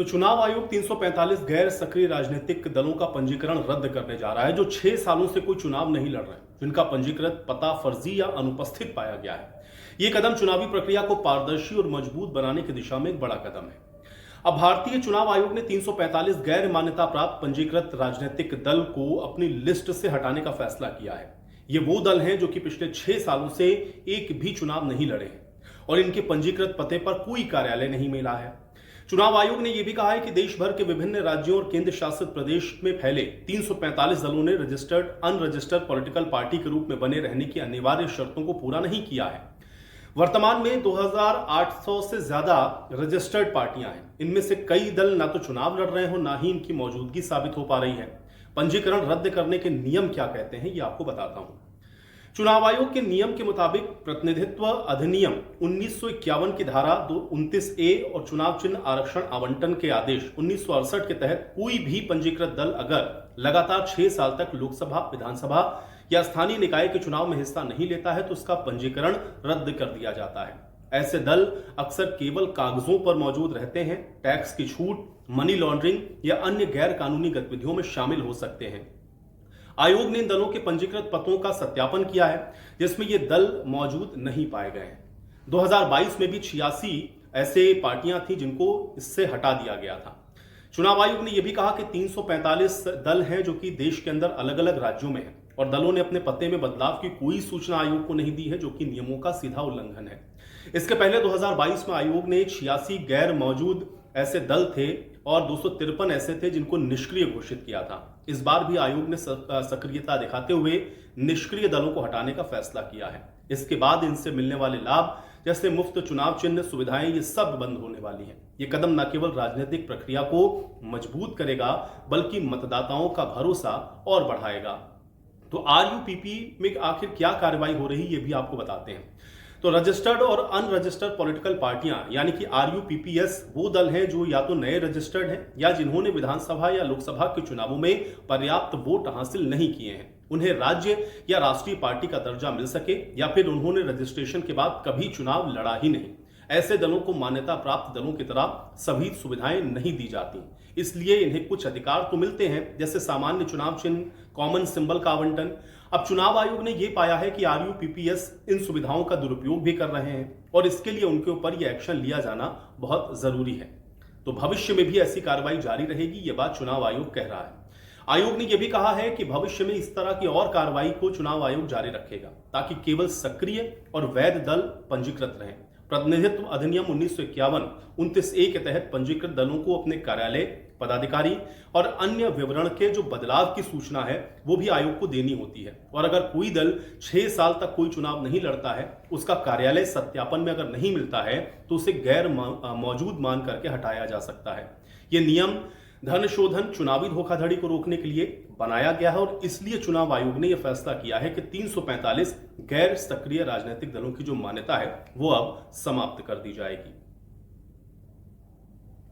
तो चुनाव आयोग 345 गैर सक्रिय राजनीतिक दलों का पंजीकरण रद्द करने जा रहा है जो 6 सालों से कोई चुनाव नहीं लड़ रहे, जिनका पंजीकृत पता फर्जी या अनुपस्थित पाया गया है। यह कदम चुनावी प्रक्रिया को पारदर्शी और मजबूत बनाने की दिशा में एक बड़ा कदम है। अब भारतीय चुनाव आयोग ने 345 गैर मान्यता प्राप्त पंजीकृत राजनीतिक दल को अपनी लिस्ट से हटाने का फैसला किया है। ये वो दल हैं जो कि पिछले 6 सालों से एक भी चुनाव नहीं लड़े हैं और इनके पंजीकृत पते पर कोई कार्यालय नहीं मिला है। चुनाव आयोग ने यह भी कहा है कि देश भर के विभिन्न राज्यों और केंद्र शासित प्रदेश में फैले 345 दलों ने रजिस्टर्ड अनरजिस्टर्ड पॉलिटिकल पार्टी के रूप में बने रहने की अनिवार्य शर्तों को पूरा नहीं किया है। वर्तमान में 2800 से ज्यादा रजिस्टर्ड पार्टियां हैं। इनमें से कई दल ना तो चुनाव लड़ रहे हो, ना ही इनकी मौजूदगी साबित हो पा रही है। पंजीकरण रद्द करने के नियम क्या कहते हैं, ये आपको बताता हूं। चुनाव आयोग के नियम के मुताबिक प्रतिनिधित्व अधिनियम 1951 की धारा 29A और चुनाव चिन्ह आरक्षण आवंटन के आदेश 1968 के तहत कोई भी पंजीकृत दल अगर लगातार 6 साल तक लोकसभा, विधानसभा या स्थानीय निकाय के चुनाव में हिस्सा नहीं लेता है तो उसका पंजीकरण रद्द कर दिया जाता है। ऐसे दल अक्सर केवल कागजों पर मौजूद रहते हैं, टैक्स की छूट, मनी लॉन्ड्रिंग या अन्य गैर कानूनी गतिविधियों में शामिल हो सकते हैं। आयोग ने इन दलों के पंजीकृत पतों का सत्यापन किया है जिसमें ये दल मौजूद नहीं पाए गए हैं। 2022 में भी 86 ऐसे पार्टियां थी जिनको इससे हटा दिया गया था। चुनाव आयोग ने यह भी कहा कि 345 दल हैं जो कि देश के अंदर अलग अलग राज्यों में हैं और दलों ने अपने पते में बदलाव की कोई सूचना आयोग को नहीं दी है, जो कि नियमों का सीधा उल्लंघन है। इसके पहले 2022 में आयोग ने 86 गैर मौजूद ऐसे दल थे और 253 ऐसे थे जिनको निष्क्रिय घोषित किया था। इस बार भी आयोग ने सक्रियता दिखाते हुए निष्क्रिय दलों को हटाने का फैसला किया है। इसके बाद इनसे मिलने वाले लाभ जैसे मुफ्त चुनाव चिन्ह सुविधाएं, ये सब बंद होने वाली हैं। ये कदम न केवल राजनीतिक प्रक्रिया को मजबूत करेगा बल्कि मतदाताओं का भरोसा और बढ़ाएगा। तो आरयूपीपी में आखिर क्या कार्रवाई हो रही है, ये भी आपको बताते हैं। तो रजिस्टर्ड और अनरजिस्टर्ड पॉलिटिकल पार्टियां यानी कि आरयूपीपीएस वो दल हैं जो या तो नए रजिस्टर्ड हैं या जिन्होंने विधानसभा या लोकसभा के चुनावों में पर्याप्त वोट हासिल नहीं किए हैं, उन्हें राज्य या राष्ट्रीय पार्टी का दर्जा मिल सके या फिर उन्होंने रजिस्ट्रेशन के बाद कभी चुनाव लड़ा ही नहीं। ऐसे दलों को मान्यता प्राप्त दलों की तरह सभी सुविधाएं नहीं दी जाती, इसलिए इन्हें कुछ अधिकार तो मिलते हैं जैसे सामान्य चुनाव चिन्ह, कॉमन सिंबल का आवंटन। अब चुनाव आयोग ने यह पाया है कि आरयूपीपीएस इन सुविधाओं का दुरुपयोग भी कर रहे हैं और इसके लिए उनके ऊपर यह एक्शन लिया जाना बहुत जरूरी है। तो भविष्य में भी ऐसी कार्रवाई जारी रहेगी, यह बात चुनाव आयोग कह रहा है। आयोग ने यह भी कहा है कि भविष्य में इस तरह की और कार्रवाई को चुनाव आयोग जारी रखेगा ताकि केवल सक्रिय और वैध दल पंजीकृत रहें। प्रतिनिधित्व अधिनियम 1951 29A के तहत पंजीकृत दलों को अपने कार्यालय, पदाधिकारी और अन्य विवरण के जो बदलाव की सूचना है वो भी आयोग को देनी होती है। और अगर कोई दल 6 साल तक कोई चुनाव नहीं लड़ता है, उसका कार्यालय सत्यापन में अगर नहीं मिलता है तो उसे गैर मौजूद मान करके हटाया जा सकता है। ये नियम धन शोधन, चुनावी धोखाधड़ी को रोकने के लिए बनाया गया है और इसलिए चुनाव आयोग ने यह फैसला किया है कि 345 गैर सक्रिय राजनीतिक दलों की जो मान्यता है वो अब समाप्त कर दी जाएगी।